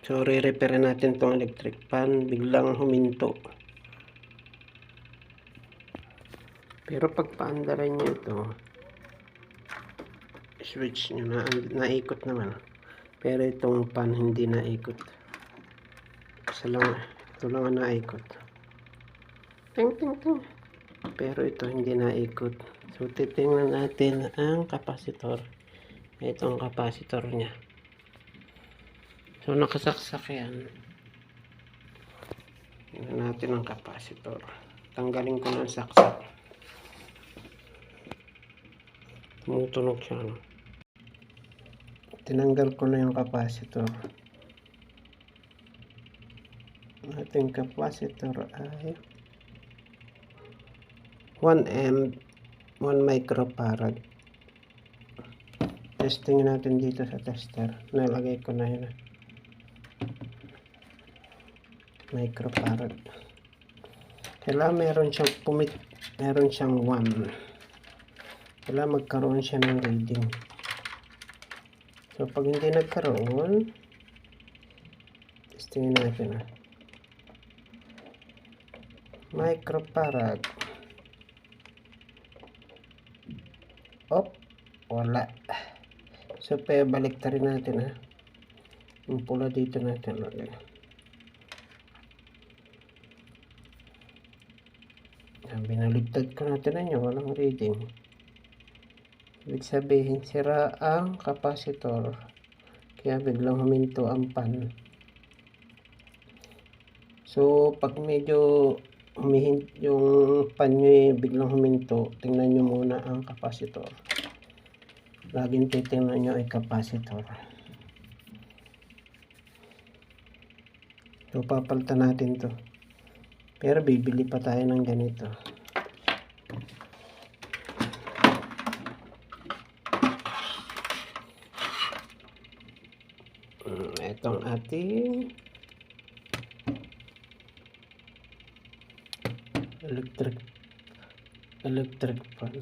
So, re-repair natin tong electric fan. Biglang huminto. Pero pag paandaran nyo ito, switch nyo na, naikot naman. Pero itong fan hindi naikot. Ito lang ang naikot. Ting, ting, ting. Pero ito hindi naikot. So, titingnan natin ang kapasitor. Ito ang kapasitor niya. So, nakasaksak yan. Tingnan natin ang kapasitor. Tanggalin ko ng saksak. Tumutunog siya, no? Tinanggal ko na yung kapasitor. Ating kapasitor ay 1 amp 1 microfarad. Testing natin dito sa tester. Nalagay ko na yun. Microfarad. Kailangan meron siyang 1. Kailangan magkaroon siya ng reading. So pag hindi nagkaroon, testingin natin. Microfarad. Op, wala. So balik rin natin. Yung pula dito natin lagay. Binaligtad ko natin walang reading. Ibig sabihin, sira ang kapasitor. Kaya biglang huminto ang pan. So, pag medyo yung pan nyo biglang huminto, tingnan nyo muna ang kapasitor. Laging titingnan nyo ay kapasitor. So, papalitan natin to. Pero bibili pa tayo ng ganito. Itong ating electric fan.